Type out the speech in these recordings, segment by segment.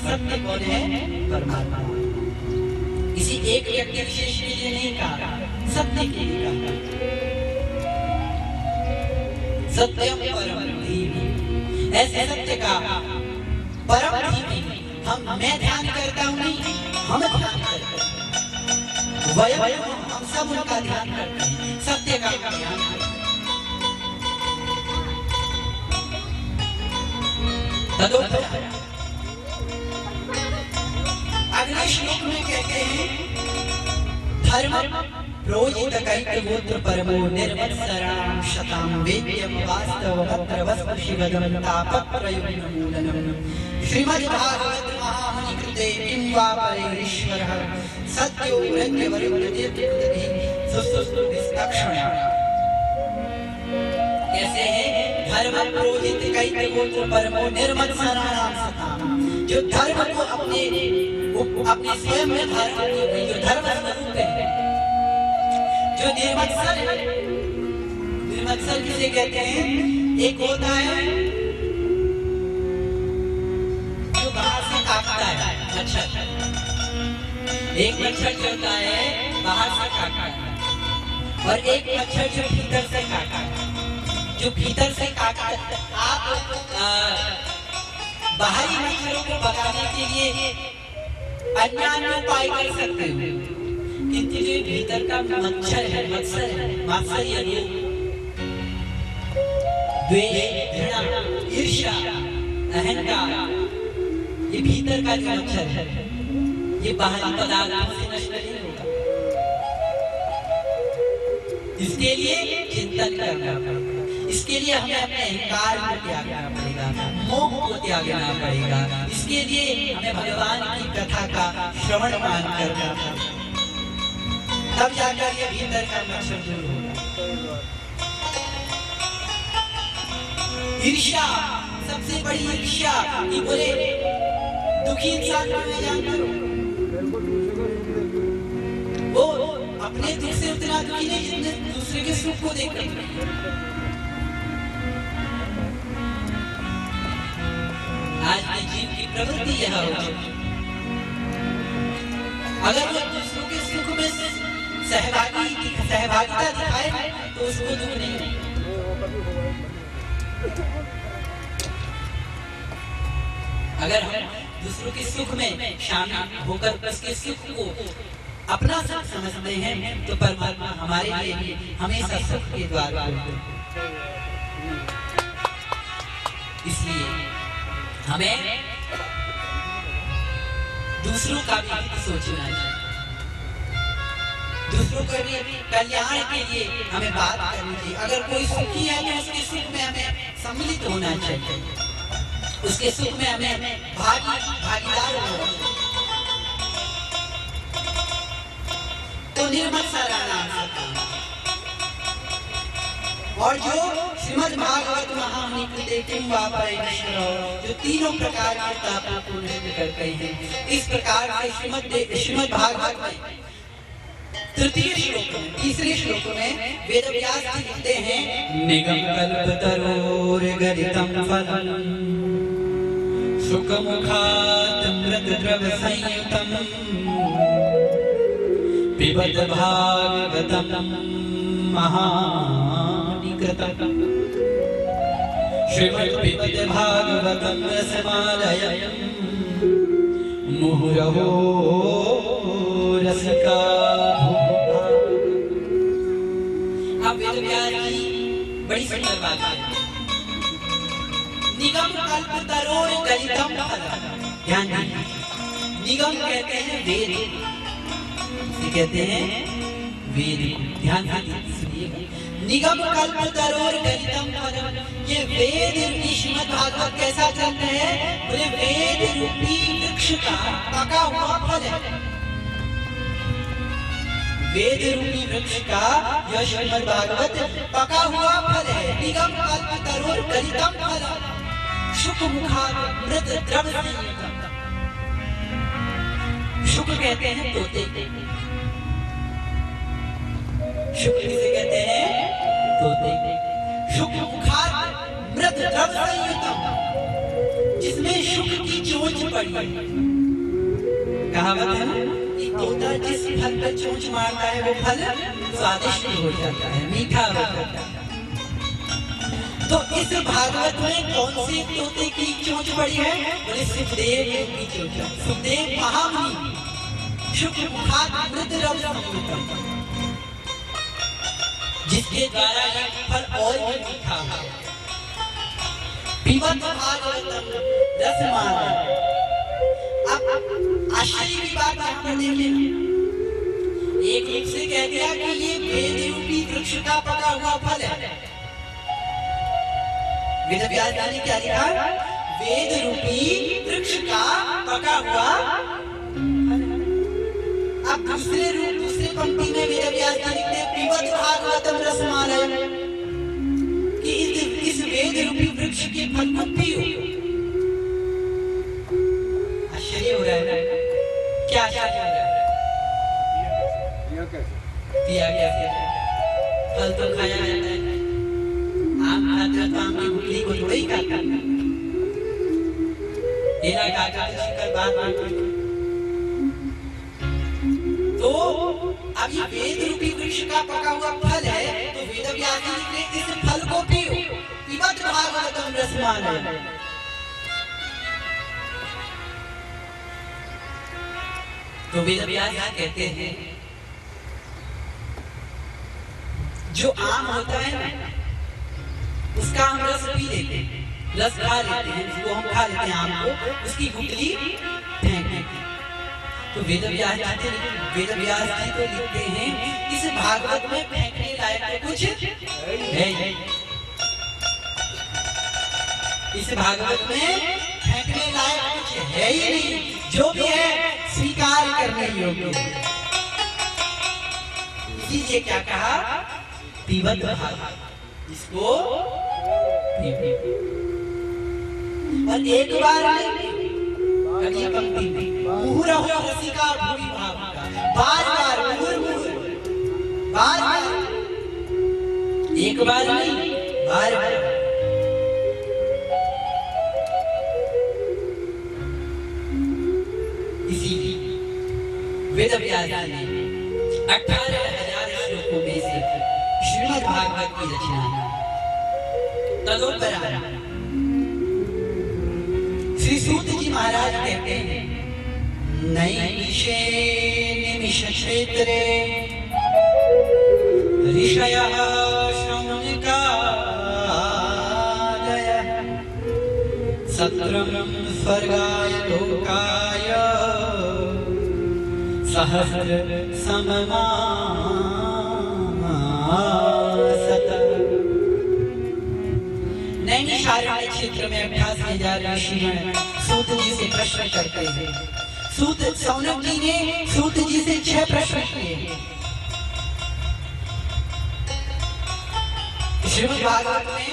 सत्य कौन है? परमात्मा। किसी एक व्यक्ति विशेष के लिए नहीं कहा, सत्य के लिए कहा। सत्यम परम धीमहि, ऐसे सत्य का परम धीमहि मैं ध्यान करता हूँ, नहीं हम ध्यान करते हैं, हम सब उनका ध्यान करते हैं, सत्य का ध्यान करते हैं। अगले श्लोक में कहते हैं धर्म प्रोजित कैकगोत्र परमो निर्मत्सरां शतां वेद्यं वास्तवमत्र वस्तु शिवदं तापत्रयोन्मूलनं श्रीमद्भागवत महामुनि कृते किं वा परैरीश्वरः सत्यो रज्ञवरुणतीर्थकृतिः सुस्तुष्टुभिस्तक्षणः। कैसे है? धर्म प्रोजित कैकगोत्र परमो निर्मत्सरां शतां, जो धर्म को अपने स्वयं में धारण किए, जो धर्म स्वरूप है, जो निर्मत्सर है। निर्मत्सर किसे कहते हैं? एक होता है जो बाहर से काटता है, मच्छर। एक मच्छर चलता है बाहर से काटता है, और एक मच्छर जो भीतर से काटता है। जो भीतर से काटता है, आप बाहरी मच्छरों को भगाने के लिए अन्य उपाय कर सकते हो, किंतु जो भीतर का मच्छर है, मात्सर्य, द्वेष, घृणा, ईर्ष्या, अहंकार, ये भीतर का जो मच्छर है, ये बाहरी पदार्थों से नष्ट नहीं होगा। इसके लिए चिंतन करना पड़ेगा, इसके लिए हमें अपने अहंकार को त्यागना पड़ेगा, मोह को त्यागना पड़ेगा। इसके लिए हमें भगवान की कथा का श्रवण मान करना, तब जाकर ये भीतर का मच्छर दूर होगा। ईर्ष्या, सबसे बड़ी ईर्ष्या, कि बोले दुखी इंसान को मैं जानता हूं, वो अपने दुख से उतना दुखी नहीं जितने दूसरे के सुख को देखकर। आज के जीव की प्रवृत्ति यह हो, अगर वो दूसरों के सुख में सहभागिता दिखाए तो उसको दुख नहीं। अगर हम दूसरों के सुख में शामिल होकर उसके सुख को अपना सुख समझते हैं तो परमात्मा हमारे लिए हमेशा सुख के द्वार खोलते हैं। इसलिए हमें दूसरों का भी सोचना चाहिए, दूसरों के भी कल्याण के लिए हमें बात करनी चाहिए। अगर कोई सुखी है तो उसके सुख में हमें सम्मिलित होना चाहिए, उसके सुख में हमें भागीदार होना चाहिए। तो निर्मत्सराणां शतां, और जो श्रीमद् भागवत महामुनि कृते किं वा परैरीश्वरः, जो तीनों प्रकार के तापों को नष्ट करते हैं। इस प्रकार से श्रीमद् भागवत में तृतीय श्लोक में, तीसरे श्लोक में वेदव्यास जी लिखते हैं निगम कल्पतरोर्गलितं फलं शुकमुखादमृतद्रव संयुतं पिबत भागवतं महानिकृतं श्रीमद् पिबत भागवतं रसमालयं मुहुरहो रसिका। अब वेदव्यास जी बड़ी सुंदर बात है, निगम कल्पतरोर गलितम फलम। ध्यान दीजिए, निगम कहते हैं वेद, कहते हैं वेद। ध्यान सुनिएगा, निगम कल्पतरोर गलितम फलम, ये वेद रूपी श्रीमद् भागवत कैसा चलते हैं? बोले वेद रूपी वृक्ष का पका हुआ फल है। वेद रूपी वृक्ष का यह श्रीमद् भागवत पका हुआ फल है। निगम कल्पतरोर गलितम फलम शुकमुखादमृत द्रव संयुतं। शुक कहते हैं तोते, शुक किसे कहते हैं? तोते। शुकमुखादमृत द्रव संयुतं, जिसमें सुख की चोंच पड़ी है। कहावत है ना, एक तोता जिस फल पर चोंच मारता है वो फल स्वादिष्ट हो जाता है, मीठा हो जाता है। तो इस भागवत में कौन सी तोते की चोंच पड़ी है? बोले सुखदेव की चोंच। सुखदेव महामुनि शुक्र मुखात मृतरव संयुतम, जिसके द्वारा ये फल और भी मीठा है। पिबत भागवतम रसमाला। अब आश्चर्य की बात यहाँ पर देखें, एक रूप से कह दिया कि ये वेद रूपी वृक्ष का पका हुआ फल है। वेद व्यास ने क्या लिखा? वेद रूपी वृक्ष का पका हुआ। अब दूसरे पंक्ति में वेद व्यास जी लिखते हैं पिबत भागवतम रसमालयम, कि इस वेद रूपी वृक्ष के फल को पियो। आश्चर्य हो रहा है, क्या आश्चर्य हो रहा है? पिया कैसे? फल तो खाया जाता है, आम खाता तो आम की गुठली को थोड़ा ही खाता है, केला खाता तो शिकर बात। तो अब ये वेद रूपी वृक्ष का पका हुआ फल है, तो वेद व्यास जी लिखते इस फल को पियो। पिबत भागवतम रसमालयम। तो वेद व्यास कहते हैं जो आम होता है ना, उसका हम रस पी लेते हैं, रस खा लेते हैं, उसको हम खा लेते हैं आम को, उसकी गुठली फेंक देते हैं। तो वेद व्यास जी तो लिखते हैं इस भागवत में फेंकने लायक तो कुछ है। इस भागवत में फेंकने लायक कुछ है ही नहीं, जो भी है स्वीकार करने योग्य है। इसीलिए क्या कहा? पिबत भागवत, इसको और एक बार नहीं, अगली पंक्ति में मुहुरहु रसिका भूरि भावुका, बार-बार मुहुर बार-बार, एक बार नहीं, बार-बार। इसीलिए वेद व्यास ने 18,000 श्लोकों में से श्रीमद् भागवत की रचना तदोपरांत श्री सूत जी महाराज कहते हैं नैमिषे निमिष क्षेत्रे ऋषयः शौनकादयः सत्रं स्वर्गाय लोकाय सहस्र सममासत। नैमिषारण्य क्षेत्र में 88,000 ऋषि सूत जी से प्रश्न करते हैं। सौनक जी ने सूत जी से 6 प्रश्न किए। श्रीमद् भागवत में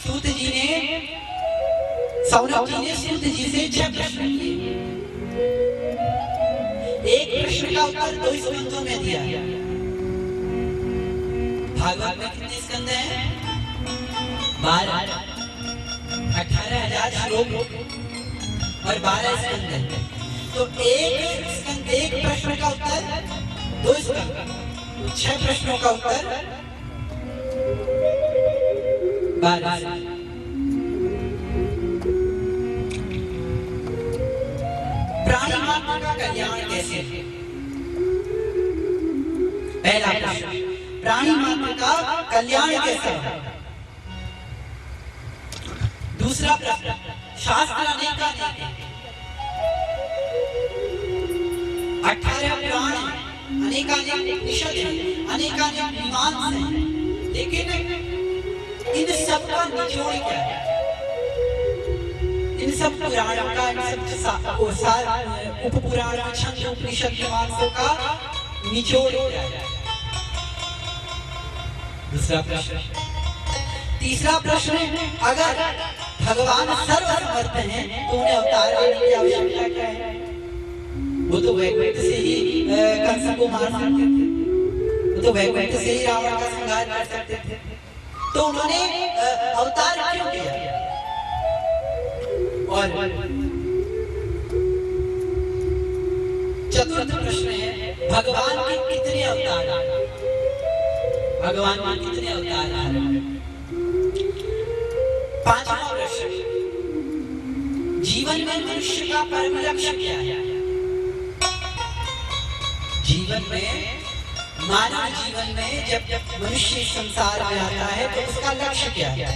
सूत जी ने सौनक जी ने सूत जी से 6 प्रश्न किए। एक प्रश्न का उत्तर 2 स्कंदों में दिया। भागवत में कितने स्कंद हैं? 12। 18,000 श्लोक और 12 स्कंद हैं। तो एक प्रश्न का उत्तर 2 स्कंद, 6 प्रश्नों का उत्तर 12। प्राणी मात्र का कल्याण कैसे? पहला प्रश्न, प्राणी मात्र का कल्याण कैसे? दूसरा प्रश्न, शास्त्र अनेकानेक, 18 पुराण अनेकानेक उपनिषद हैं, अनेकानेक मीमांसा हैं, लेकिन इन सब का निचोड़ क्या है? इन सब पुराणों का, इन सब उप पुराण छंद उपनिषद मीमांसों का निचोड़ क्या है? दूसरा प्रश्न। तीसरा प्रश्न, अगर भगवान सर्वसमर्थ हैं तो उन्हें अवतार लेने की आवश्यकता क्या है? वो तो वैकुंठ से ही कंस को मार सकते थे, वो तो वैकुंठ से ही रावण का संहार कर सकते थे, तो उन्होंने अवतार क्यों किया? और चतुर्थ प्रश्न है, भगवान के कितने अवतार? भगवान के कितने अवतार हैं? पांचवा प्रश्न, जीवन में मनुष्य का परम लक्ष्य क्या है? जीवन में, मानव जीवन में जब मनुष्य संसार में आता है तो उसका लक्ष्य क्या है?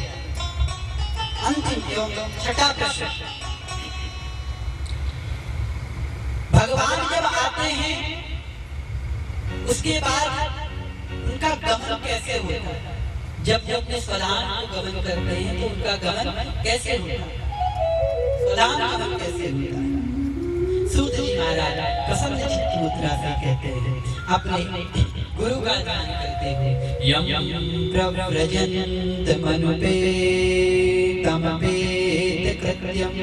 अंतिम एवं छठा प्रश्न, भगवान जब आते हैं उसके बाद उनका गमन कैसे होता है? जब वो अपने स्वधाम को गमन करते हैं तो उनका गमन कैसे होता है? स्वधाम गमन कैसे होता है? सूत जी महाराज प्रसन्न चित्त मुद्रा से कहते हैं, अपने गुरु का ध्यान करते हुए, यम प्रव्रजन्त मनुपे तमपेत कृत्यम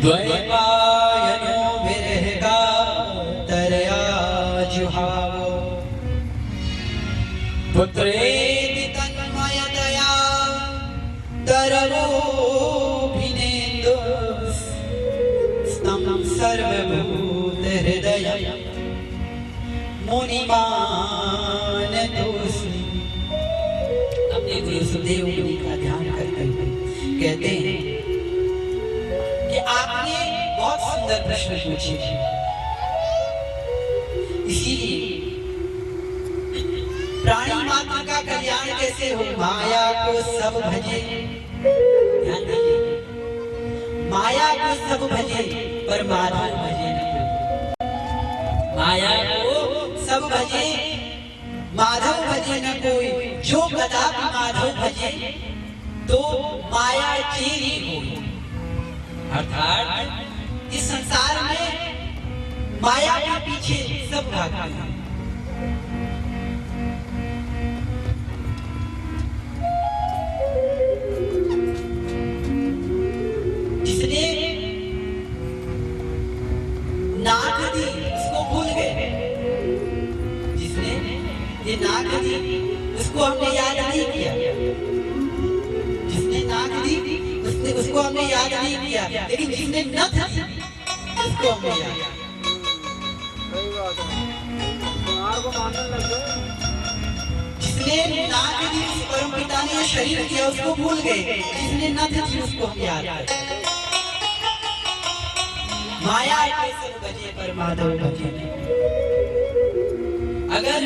द्वैपायनो विरहका तरया जुहावो पुत्रेति तन्मयतया तरवो भिनेन्दु स्तम सर्वभूत हृदय मुनिमान दोषी। अपने गुरु सुखदेव मुनि का ध्यान करते हुए कहते हैं कि आपने बहुत सुंदर प्रश्न पूछे, इसीलिए प्राणी मात्र का कल्याण कैसे हो? माया को सब भजे, ध्यान दीजिए, माया को सब भजे पर माधव भजे न कोई। माया को सब भजे, माधव भजे न कोई। जो कदापि माधव भजे तो माया चेरी हो। अर्थात इस संसार में माया के पीछे सब भागते हैं। जिसने नाक दी उसको भूल गए, जिसने ये नाक दी उसको हमने याद नहीं किया, जिसने नाक दी उसको हमने याद नहीं किया, लेकिन जिसने नथ दी उसको हमने याद। जिसने नाक दी उस परम पिता ने शरीर दिया उसको भूल गए, जिसने नथ दी उसको हम याद करते। माया के सब भजे पर माधव भजे नहीं। अगर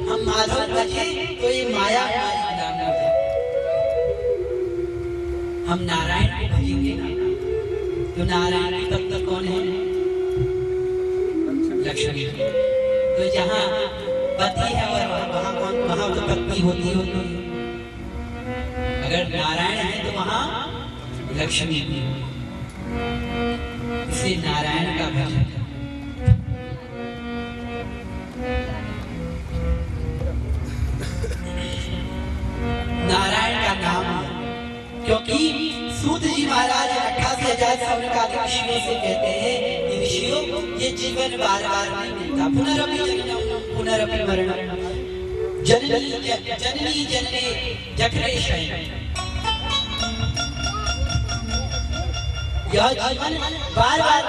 हम माधव भजे तो ये माया हमारी गुलाम हो जाए। हम नारायण को भजेंगे ना तो नारायण की तब तक कौन है? लक्ष्मी। तो जहाँ पति है और वहाँ तो पत्नी होती है। अगर नारायण है तो वहाँ लक्ष्मी भी है। इसे नारायण का भजन। नारायण का नाम है, क्योंकि सूत जी महाराज 88,000 सौनकादिक ऋषियों से कहते हैं कि ऋषियों ये जीवन बार बार नहीं मिलता। पुनरपि जन्म पुनरपि मरणम जननी जनने जठरे शयनम। यह जीवन बार बार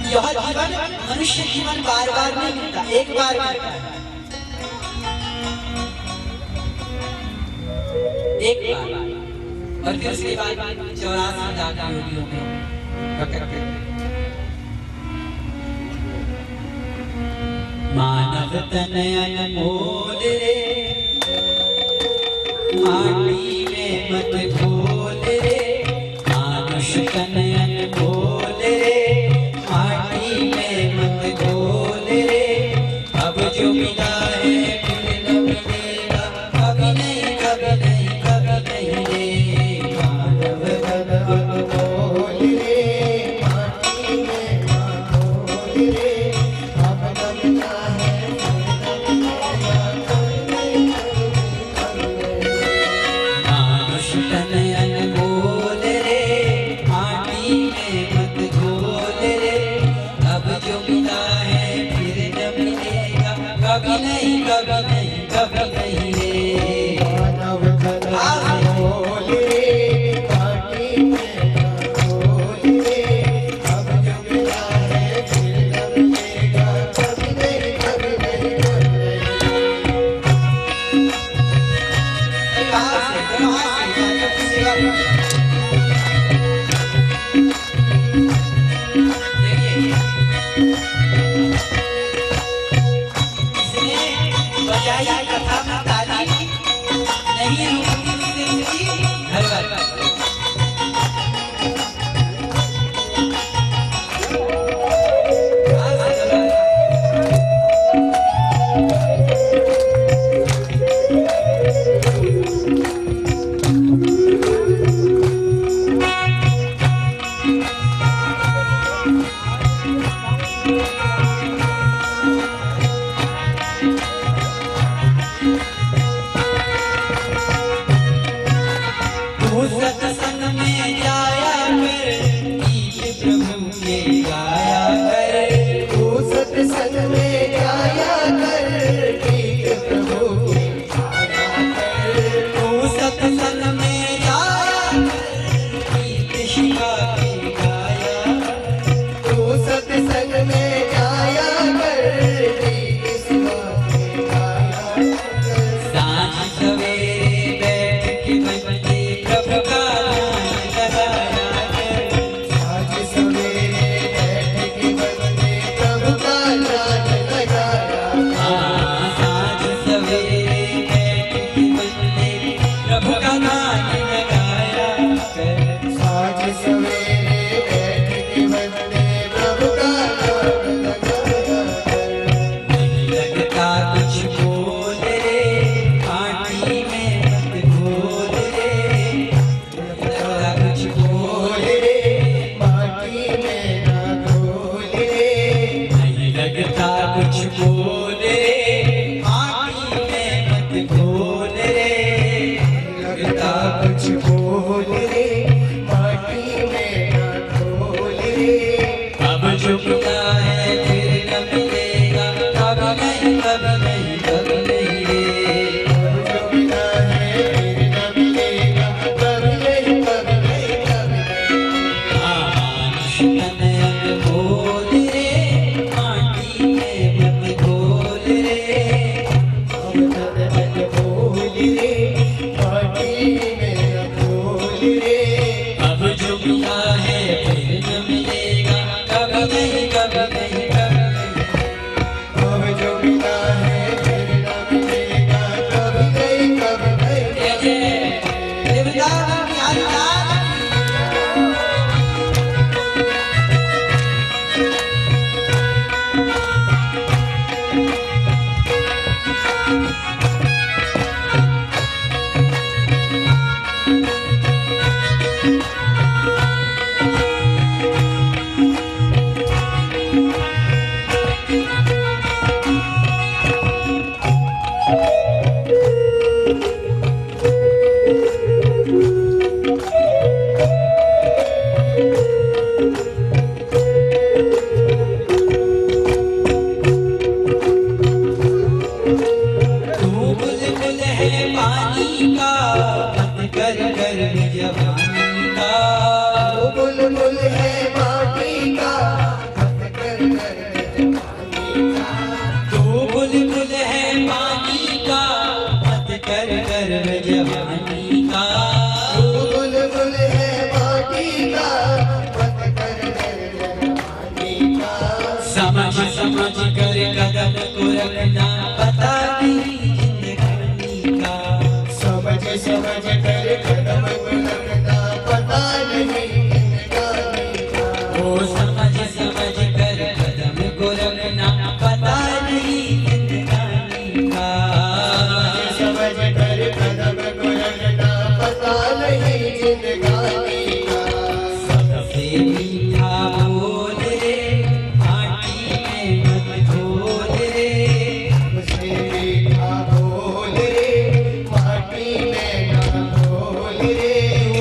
यह जीवन मनुष्य जीवन बार बार नहीं मिलता, एक बार मिलता है, एक बार। और फिर उसके बाद 84 दादा योगियों में मानव तन अनमोल रे, माटी में मत घोल रे, मानुष तन अनमोल रे, माटी में मत घोल रे। अब जो मिला है फिर न मिलेगा, कभी नहीं कभी नहीं कभी नहीं रे। मानव तन अनमोल रे, माटी में मत घोल रे, अब न मिला है मानुष तन घोल रे, माटी में ना घोल रे, अब जो मिला है फिर न मिलेगा, कभी नहीं, कभी नहीं, कभी नहीं। कहाँ से देखिए इसने बजाई कथा में ताली नहीं रुकती जिंदगी घर घर सत्संग में जाया कर, गीत प्रभु के गाया कर। तू सत्संग में जाया कर, गीत प्रभु के गाया कर। तू सत्संग में जाया कर, गीत शिवा के गाया कर। तू सत्संग में जाया कर, गीत शिवा के गाया कर। साँझ सवेरे बैठ के बंदे प्रभु का ध्यान लगाया कर। आज सवेरे बैठ के बंदे प्रभु का ध्यान लगाया। हाँ, साँझ सवेरे बैठ के बंदे प्रभु का ध्यान लगाया कर। आज सवेरे बैठ के बंदे प्रभु का ध्यान लगाया कर। नहीं लगता कुछ बोल रे, माटी में मत घोल रे। नहीं लगता कुछ बोल रे, माटी में ना घोल रे। नहीं लगता कुछ बोल रे, माटी में मत घोल रे। लगता कुछ बोल रे, माटी में ना घोल रे। अब जो मिला है फिर न मिलेगा, कभी नहीं, कभी नहीं, कभी नहीं रे। अब जो मिला है फिर न मिलेगा, कभी नहीं, कभी नहीं, कभी नहीं। मानुष तन अनमोल रे, माटी में मत घोल रे। अब तन अनमोल रे, माटी में ना घोल रे। अब जो मिला है फिर न मिलेगा, कभी नहीं, कभी नहीं, कभी नहीं। अब जो मिला है फिर न मिलेगा, कभी नहीं, कभी नहीं, जय जय देवदास बिहारी लाल तू बुलबुल है पानी का, मत कर गर्व जवानी का। वो बुलबुल है माटी का, मत कर जवानी का। तू बुलबुल है पानी का, मत कर गर्व जवानी का। वो बुलबुल है माटी का, मत कर जवानी का। समझ समझ कर कदम को रखना, पता नहीं जिंदगानी का। समझ समझ कर कदम को रखना, पता नहीं जिंदगानी का। वो समझ समझ कर कदम को रखना, पता नहीं जिंदगानी का। समझ कर कदम को रखना, पता नहीं जिंदगानी का। सबसे मीठा बोल रे, माटी में मत घोल रे। मुझसे मीठा बोल रे, माटी में ना घोल रे। तू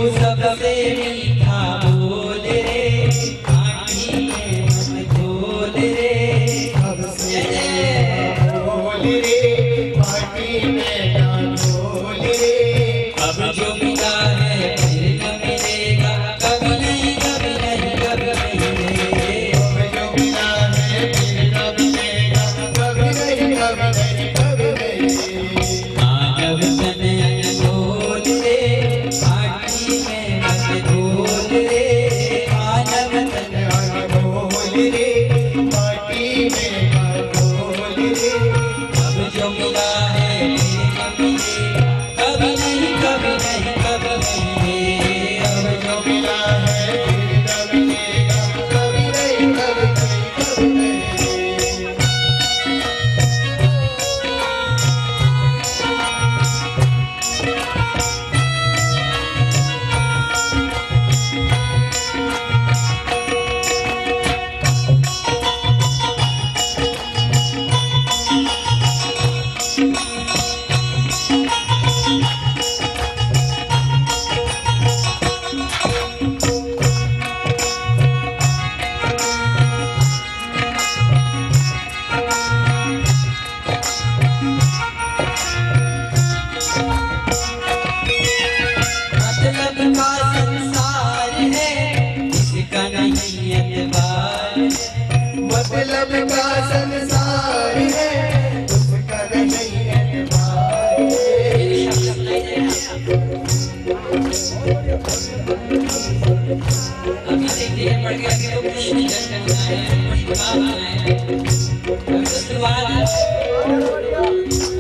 अभी देखिए पड़ गया कि तो कुछ नहीं करना है, कुछ काम है, अभी तो शुरुआत है।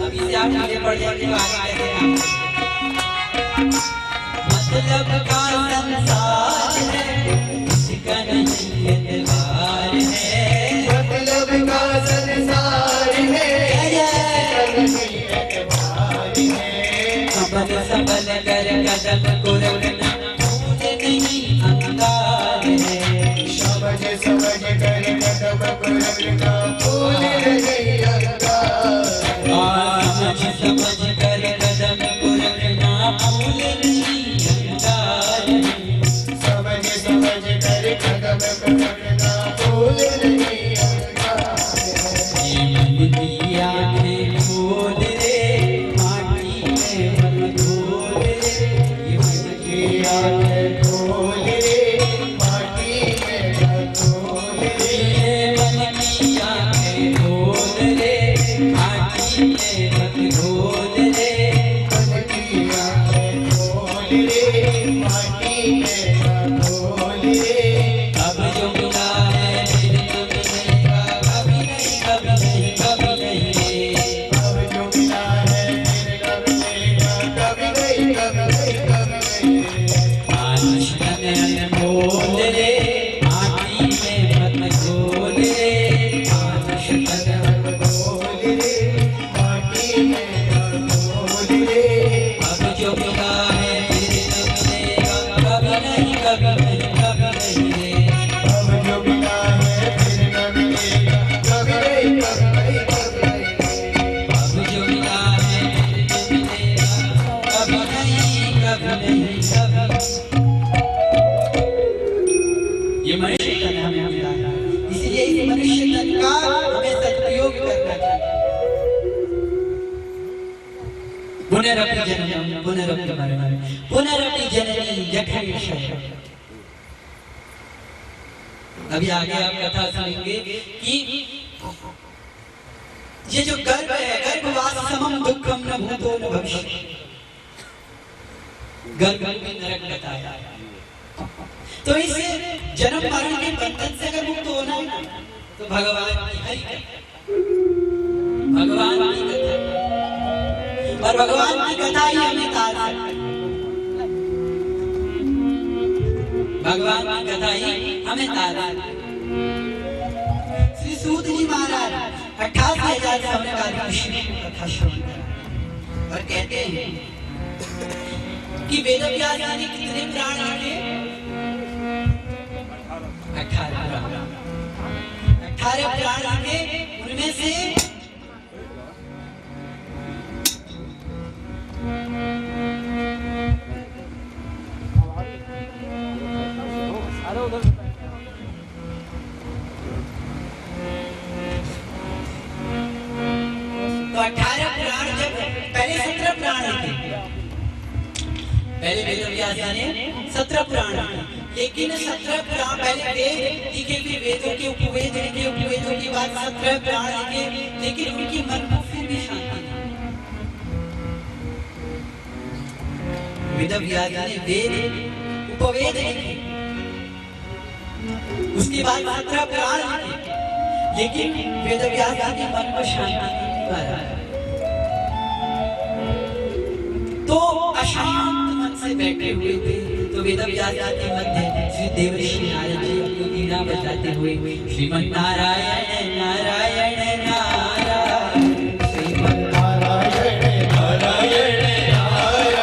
अभी से आप आगे बढ़ जाएंगे तो आगे कैसे काम मतलब का संसार है, इसका नहीं एतबार है। मतलब का संसार है, संभल संभल कर कदम को रखना, भूल नहीं अंगार है। समझ समझ कर कदम को रखना, भूल नहीं अंगार। समझ समझ कर कदम को रखना, भूल नहीं अंगार है। समझ समझ कर कदम को रखना, भूल नहीं अंगार। ये मन की आँखें खोल रे, माटी में मन खोल रे। ये मन की आँखें खोल रे, माटी में मन खोल रे। ये मन की आँखें खोल रे, माटी में मन खोल रे। मन की आँखें खोल रे, माटी में मन खोल रे। अब जो मिला है फिर तो मिलेगा, कभी नहीं कभी नहीं कभी नहीं रे। अब जो मिला है फिर कब मिलेगा, कभी नहीं कभी नहीं कभी नहीं। मानुष तन अनमोल रे, माटी में मत खोल रे। मानुष तन खोल रे, माटी में मन खोल रे। अब जो मिला है फिर तो मिलेगा, कभी नहीं कभी नहीं कभी नहीं रे। अब जो मिला है फिर कब मिलेगा, कभी नहीं कभी नहीं कभी नहीं। अब जो मिला है फिर तो मिलेगा, कभी नहीं कभी नहीं कभी। ये मनुष्य तन हमें मिला है, इसलिए इस मनुष्य तन का हमें सदुपयोग करना चाहिए। पुनरपि जननम पुनरपि मरणम, पुनरपि जननी जठरे शयनम। अभी आगे आप कथा सुनेंगे कि ये जो गर्भ है, गर्भवास समम दुखम न भूतो न भविष्यति। गर्भ में नरक बताया है। तो इस जन्म मरण के बंधन से अगर मुक्त होना है ना, तो भगवान की हरि कथा, भगवान की कथा, और भगवान की कथा ही हमें तार सकती है। भगवान की कथा ही हमें तार सकती है। श्री सूत जी महाराज 88,000 सौनकादिक ऋषियों की कथा श्रवण करा और कहते हैं कि वेदव्यास जी ने कितने प्राण आए? 18 प्राण आए। उनमें से तो 18 प्राण, जब पहले 17 प्राण थे, पहले वेदव्यास जी ने 17 प्राण, लेकिन 17 प्राण पहले वेद लिखे, फिर वेदों के उपवेद लिखे, उपवेदों के बाद 17 प्राण लिखे, लेकिन उनकी मन को फिर भी शांति नहीं। वेदव्यास जी ने वेद उपवेद लिखे, उसके बाद 17 प्राण लिखे, लेकिन वेदव्यास जी के मन को शांति नहीं मिला। तो अशांत मन से बैठे हुए थे। तो वेदव्यास जी के मध्य श्री देवर्षि नारद जी अपनी वीणा बजाते हुए श्रीमन नारायण नारायण नारायण, श्रीमन नारायण नारायण नारायण,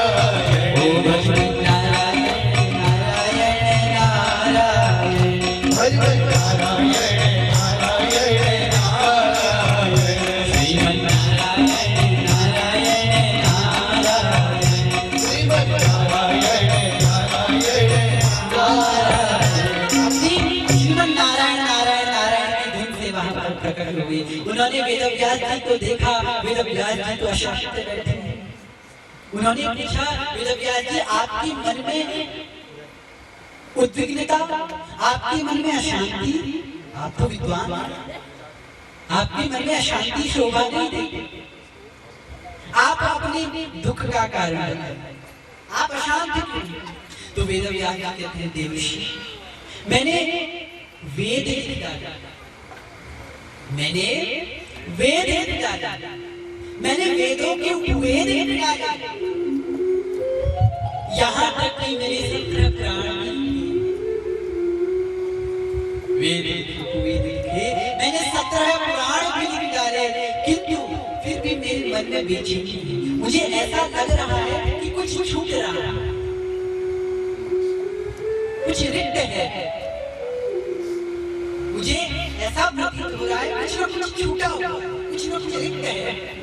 ओम श्री नारायण नारायण नारायण, भज नारायण नारायण नारायण, श्रीमन नारायण नारायण नारायण, श्रीमन नारायण नारायण नारायण। श्रीमन नारायण नारायण नारायण की धुन से वहां पर प्रकट हुए। उन्होंने वेदव्यास जी को देखा, वेदव्यास जी तो अशांत बैठे हैं। उन्होंने पूछा, वेदव्यास जी आपके मन में उद्विग्नता, आपके मन में अशांति, आप तो विद्वान, आपके मन में अशांति शोभा नहीं देती, आप अपने दुख का कारण बताइए। आप अशांत क्यों? तो वेदव्यास कहते हैं देवर्षि, मैंने वेद लिख डाला, मैंने वेद लिख डाला, मैंने वेदों के उपवेद लिख डाले, यहाँ तक कि मेरे 17 पुराण वेद उपवेद लिखे, मैंने 17 पुराण भी लिख डाले, किंतु फिर भी मेरे मन में बेचैनी है। मुझे ऐसा लग रहा है कि कुछ छूट रहा है, कुछ रिक्त है, मुझे ऐसा प्रतीत हो रहा है कुछ न कुछ छूटा हुआ, कुछ न कुछ रिक्त है।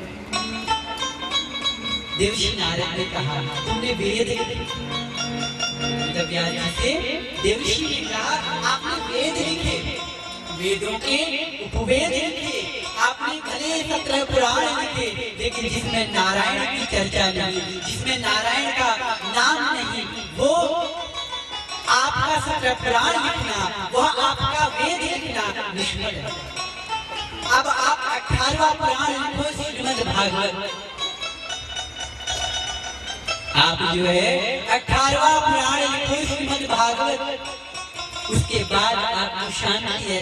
देवर्षि नारद ने कहा, तुमने वेद वेदव्यास जी से देवर्षि ने कहा, आपने वेद लिखे, वेदों के उपवेद लिखे, आपने भले 17 पुराण लिखे, लेकिन जिसमें नारायण की चर्चा नहीं, जिसमें नारायण का नाम नहीं, वो आपका 17 पुराण लिखना, वह आपका वेद लिखना निष्फल है। अब आप 18वां पुराण लिखो, श्रीमद् भागवत। आप जो है 18वां पुराण लिखो, श्रीमद् भागवत। उसके बाद आपको शांति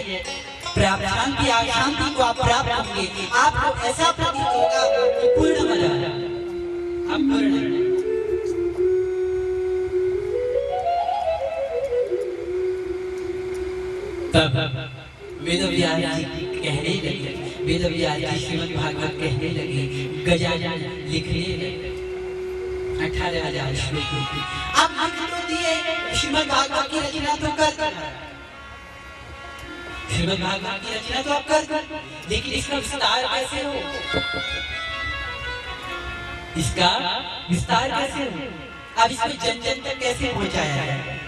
प्राप्त, शांति शांति को आप प्राप्त होंगे। आपको ऐसा प्रतीत होगा कि पूर्ण मजा आप पूर्ण। तब वेदव्यास जी कहने लगे, वेदव्यास जी श्रीमद् भागवत कहने लगे, गजानन लिखने लगे 18,000 श्लोक की। आप लिख तो दिए, श्रीमद् भागवत की रचना तो कर, श्रीमद् भागवत की रचना तो आप कर, लेकिन इसका विस्तार कैसे हो, इसका विस्तार कैसे हो, अब इसको जन जन तक कैसे पहुंचाया जाए,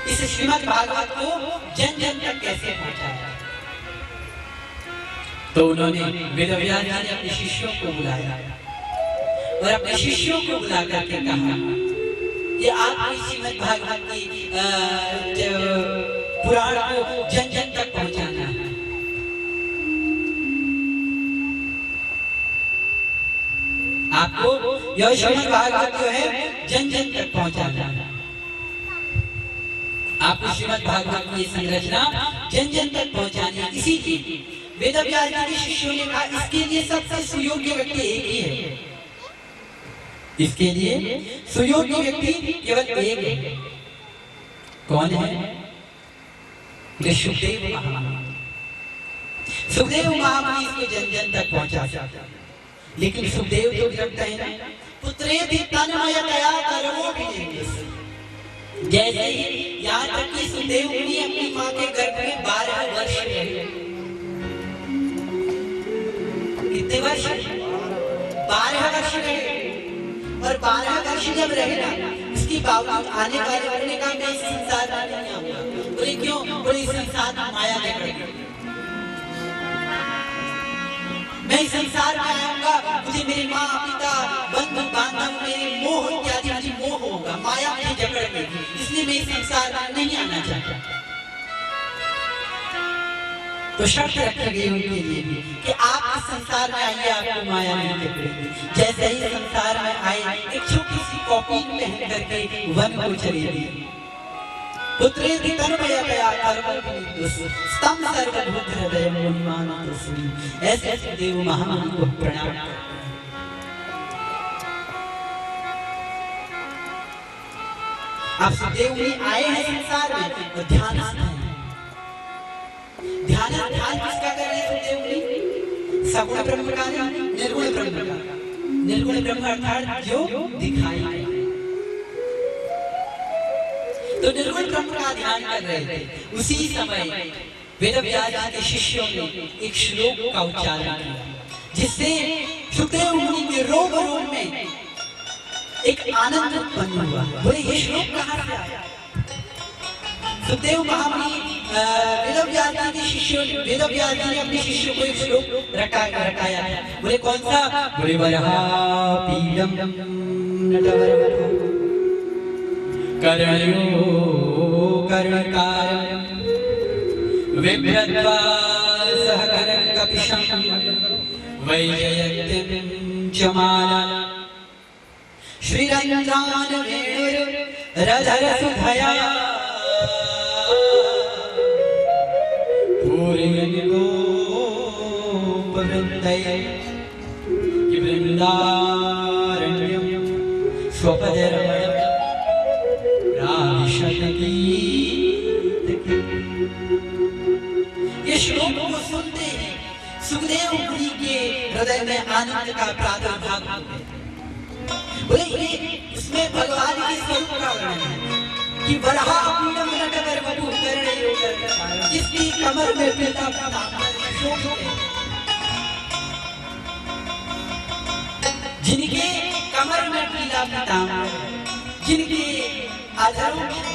इस श्रीमद् भागवत को जन जन तक कैसे पहुंचाया। तो उन्होंने वेदव्यास जी ने अपने शिष्यों को बुलाया और अपने शिष्यों को बुला करके कहा कि आप इस श्रीमद् भागवत की पुराण को जन जन तक पहुंचाना है। आपको यह श्रीमद् भागवत जो है जन जन तक पहुंचाना है। आपको श्रीमद् भागवत की संरचना जन जन तक पहुंचानी है। इसीलिए वेदव्यास जी के शिष्यों ने कहा, इसके लिए सबसे सुयोग्य व्यक्ति एक ही है, इसके लिए सुयोग्य व्यक्ति केवल एक है। कौन है? सुखदेव महामुनि। सुखदेव महामुनि इसको जन जन तक पहुंचा सकता, लेकिन सुखदेव तो विरक्त है ना, पुत्रेति तन्मयतया कर्मो विजिज्ञासु। जैसे ही यहाँ तक कि सुखदेव मुनि अपनी माँ के गर्भ में 12 वर्ष रहे। कितने वर्ष? 12 वर्ष रहे। और 12 वर्ष जब रहे ना, इसके बावजूद आने वाले अपने का मैं इस संसार में नहीं आऊंगा। बोले क्यों? बोले इस संसार में माया जकड़ गई, मैं इस संसार में आऊंगा, मुझे मेरी माँ पिता बंधु बांधव में मोह इत्यादि मुझे मोह होगा, माया मुझे जकड़ गई, इसलिए मैं इस संसार में नहीं आना चाहता। तो शर्त रखी गई उनके लिए कि आप इस संसार में आइए, आपको माया नहीं जकड़ेगी। जैसे ही संसार में आए, एक छोटी सी कॉपी पहन करके वन को चले गए। पुत्रेति तन्मयतया कर्मो विजिज्ञासु स्तम सर्वभूत हृदय मुनिमानतो सुनि। ऐसे सुखदेव महामुनि को प्रणाम करते हैं। आप सुखदेव मुनि आए हैं संसार में और ध्यान ध्यान किसका कर रहे हैं सुखदेव मुनि? सगुण ब्रह्म का, निर्गुण ब्रह्म का। निर्गुण ब्रह्म अर्थात जो दिखाई दे, तो निर्गुण ब्रह्म का ध्यान कर रहे थे। उसी समय वेदव्यास जी के शिष्यों ने एक श्लोक का उच्चारण किया, जिससे सुखदेव मुनि के रोम रोम में एक आनंद उत्पन्न हुआ। बोले ये श्लोक कहाँ से आया? सुखदेव महामुनि वेदव्यास जी के शिष्यों, वेदव्यास जी ने अपने शिष्यों को एक श्लोक रटाया। बोले कौन सा? बोले वरहा पीडम नटवरवधू कर्णयो कर्णकाय विभ्रत्वा सह करकपिशं वैजयन्तीं च माला। श्री गंगान वेणुरधर सुधया पूर्वनिगोपवृन्दये वृन्दारण्यं स्वपदरमणं राविशतगीत। ये श्लोक को सुनते ही सुखदेव मुनि के हृदय में आनंद का प्रादुर्भाव हो गया। बोले ये इसमें भगवान के स्वरूप का वर्णन है कि वराह पीडम नटवर वधू कर्णयो कर्णधार, जिसकी कमर में पीला पीतांबर शोभित है, जिनके कमर में पीला पीतांबर, जिनके अधरों में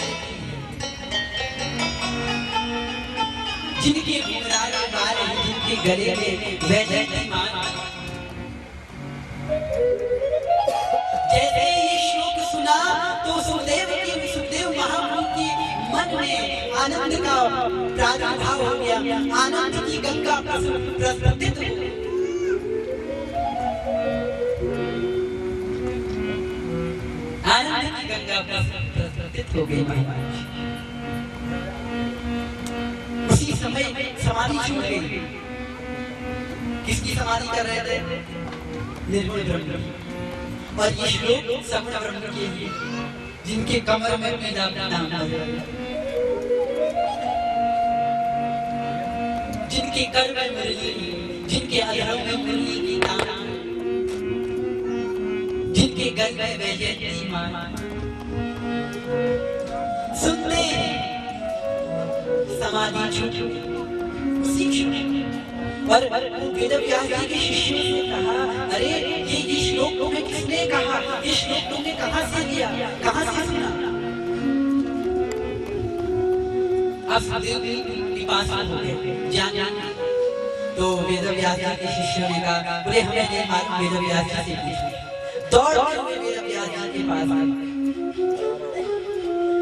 जिनके घुंघराले बाल हैं, जिनके गले में वैजयंतीमान। जैसे ये श्लोक सुना तो सुखदेव महामुनि के मन में आनंद का प्रादुर्भाव हो गया, आनंद की गंगा प्रस्फुटित हो गई। आनंद की गंगा प्रस्फुटित हो गई महाराज। उसी समय समाधि छूट गई। किसकी समाधि कर रहे थे? निर्गुण ब्रह्म। और ये श्लोक सगुण ब्रह्म के लिए, जिनके कमर में पीला पीतांबर, जिनके कर में मुरली, जिनके अधरों में मुरली की तान, जिनके गल में वैजयंतीमान। सुनते समाधि छूट उसी क्षण। और वेदव्यास जी के शिष्यों ने कहा, अरे ये श्लोक तुम्हें किसने कहा? ये श्लोक तुमने कहाँ से लिया, कहाँ से सुना? अब सुखदेव के पास हो गए जान। तो वेदव्यास जी के शिष्यों ने कहा, बोले हमें नहीं मालूम, वेदव्यास जी से पूछो। दौड़ के वेदव्यास जी के पास आए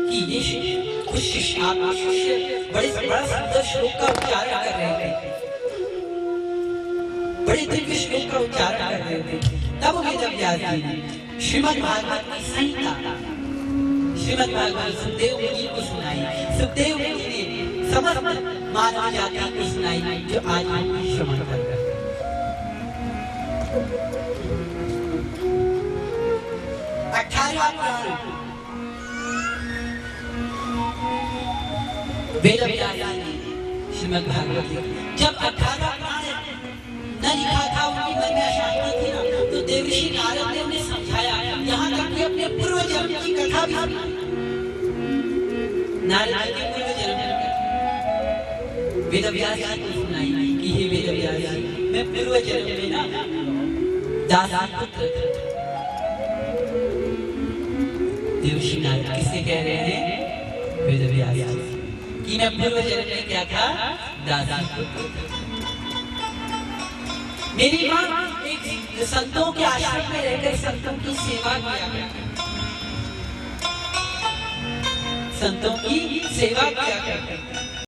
कि ये कुछ शिष्य बड़ा सुंदर श्लोक का उच्चारण कर रहे थे, बड़े दिव्य श्लोक का उच्चारण कर रहे थे। तब वेदव्यास जी ने श्रीमद् भागवत की संहिता, श्रीमद् भागवत सुखदेव मुनि को सुनाई। सुखदेव मुनि ने समस्त मानव जाति को सुनाई, जो आज हम श्रवण कर रहे हैं। वेदव्यास जी ने श्रीमद् भागवत जब 18 प्राण न लिखा था, उनकी मन में अशांति थी ना, तो देवर्षि नारद ने उन्हें समझाया, यहाँ तक कि अपने पूर्व जन्म की कथा भी सुनाई। नारद जी के पूर्व जन्म की वेदव्यास जी को सुनाई कि हे वेदव्यास जी, मैं पूर्व जन्म में ना दासी पुत्र था। देवर्षि नारद किससे कह रहे हैं? वेदव्यास जी कि मैं पूर्व जन्म में क्या था? दासी पुत्र था। मेरी माँ एक संतों के आश्रम में रहकर संतों की सेवा किया, संतों की सेवा किया करती।